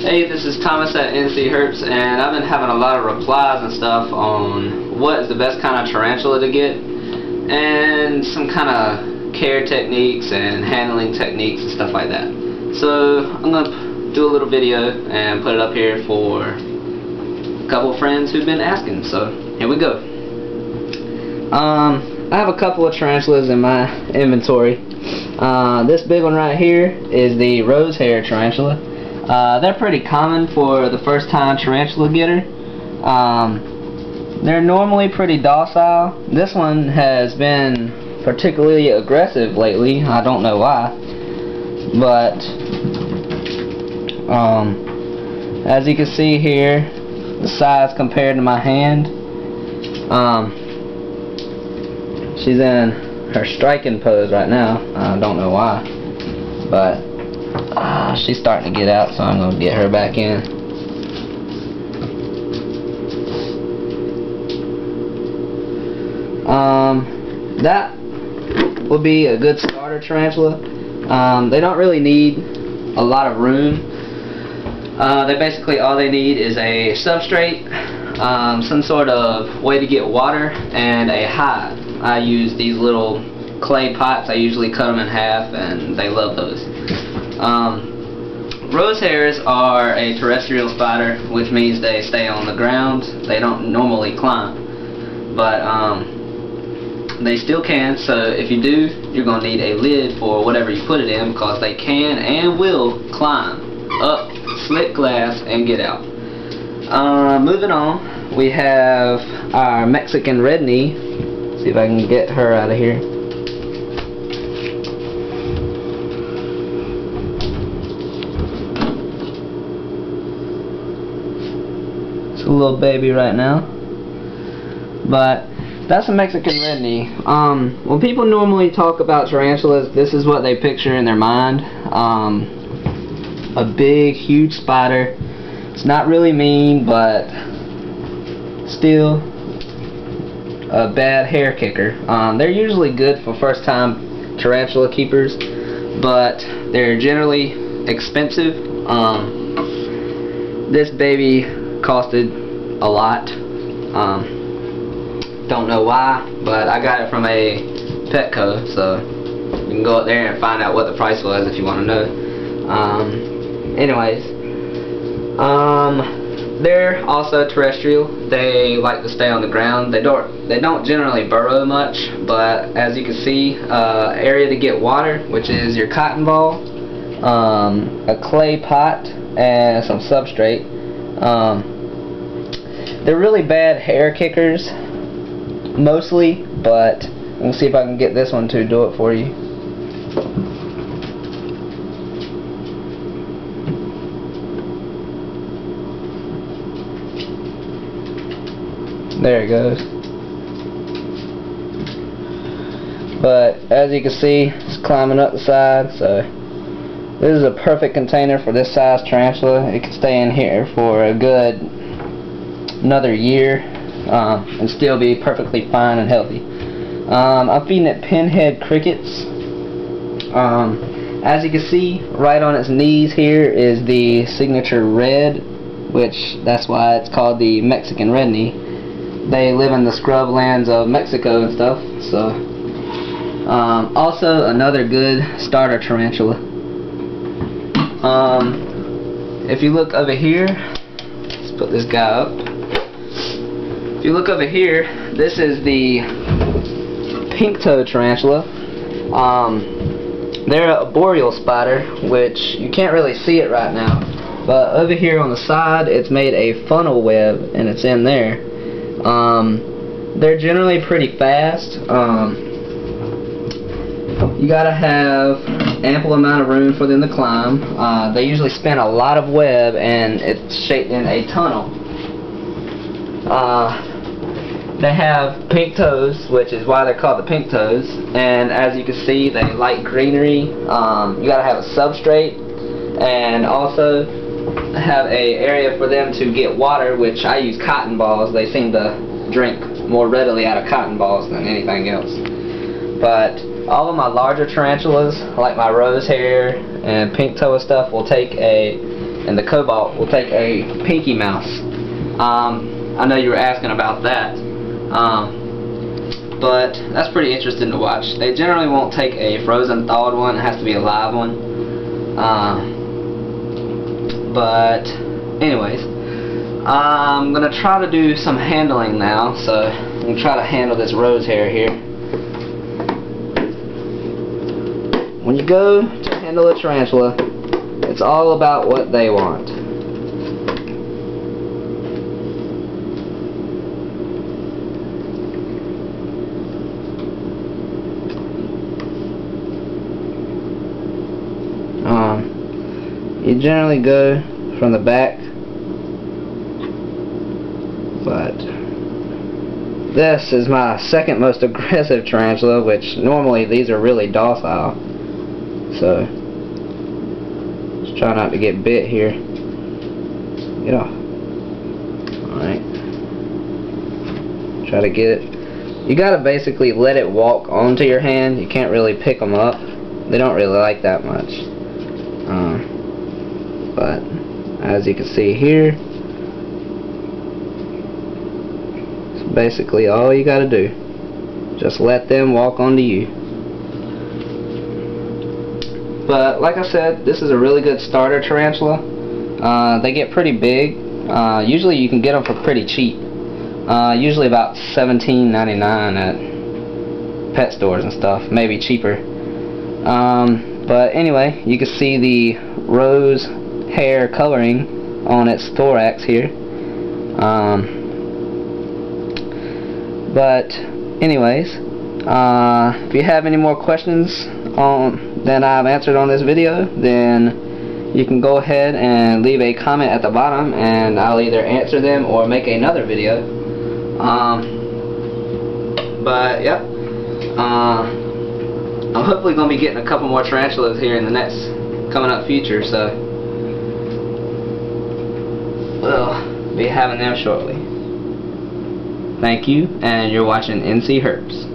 Hey, this is Thomas at NCherps, and I've been having a lot of replies and stuff on what is the best kind of tarantula to get, and some kind of care techniques and handling techniques and stuff like that. So I'm going to do a little video and put it up here for a couple of friends who've been asking, so here we go. I have a couple of tarantulas in my inventory. This big one right here is the rose hair tarantula. They're pretty common for the first time tarantula getter. They're normally pretty docile. This one has been particularly aggressive lately. I don't know why, but as you can see here, the size compared to my hand, she's in her striking pose right now. I don't know why, but she's starting to get out, so I'm going to get her back in. That will be a good starter tarantula. They don't really need a lot of room. They basically, all they need is a substrate, some sort of way to get water, and a hive. I use these little clay pots. I usually cut them in half, and they love those. Rose hairs are a terrestrial spider, which means they stay on the ground. They don't normally climb, but they still can. So if you do, you're going to need a lid for whatever you put it in, because they can and will climb up slick glass and get out. Moving on, we have our Mexican red knee. See if I can get her out of here. It's a little baby right now, but that's a Mexican red knee. When people normally talk about tarantulas, this is what they picture in their mind. A big, huge spider. It's not really mean, but still a bad hair kicker. They're usually good for first time tarantula keepers, but they're generally expensive. This baby costed a lot. Don't know why, but I got it from a Petco, so you can go up there and find out what the price was if you want to know. Anyways, they're also terrestrial. They like to stay on the ground. They don't generally burrow much, but as you can see, area to get water, which is your cotton ball, a clay pot, and some substrate. They're really bad hair kickers, mostly, but we'll see if I can get this one to do it for you. There it goes. But as you can see, it's climbing up the side, so this is a perfect container for this size tarantula. It can stay in here for a good another year and still be perfectly fine and healthy. I'm feeding it pinhead crickets. As you can see, right on its knees here is the signature red, which that's why it's called the Mexican red knee. They live in the scrublands of Mexico and stuff. So also another good starter tarantula. If you look over here, let's put this guy up. If you look over here, this is the pink-toed tarantula. They're a boreal spider, which you can't really see it right now, but over here on the side, it's made a funnel web, and it's in there. They're generally pretty fast. You gotta have ample amount of room for them to climb. They usually spin a lot of web, and it's shaped in a tunnel. They have pink toes, which is why they're called the pink toes, and as you can see, they like greenery. You gotta have a substrate, and also have a area for them to get water, which I use cotton balls. They seem to drink more readily out of cotton balls than anything else. But all of my larger tarantulas, like my rose hair and pink toe stuff, will take a and the cobalt will take a pinky mouse. I know you were asking about that, but that's pretty interesting to watch. They generally won't take a frozen thawed one. It has to be a live one. But anyways, I'm gonna try to do some handling now. So I'm gonna try to handle this rose hair here. When you go to handle a tarantula, it's all about what they want. You generally go from the back, but this is my second most aggressive tarantula, which normally these are really docile. So just try not to get bit here. Get off. Alright. Try to get it. You gotta basically let it walk onto your hand. You can't really pick them up. They don't really like that much. But as you can see here, it's basically all you gotta do. Just let them walk onto you. But like I said, this is a really good starter tarantula. They get pretty big. Usually you can get them for pretty cheap. Usually about $17.99 at pet stores and stuff, maybe cheaper. But anyway, you can see the rose hair coloring on its thorax here. But anyways, if you have any more questions that I've answered on this video, then you can go ahead and leave a comment at the bottom, and I'll either answer them or make another video. But yep, I'm hopefully going to be getting a couple more tarantulas here in the next coming up future, so we'll be having them shortly. Thank you, and you're watching NCherps.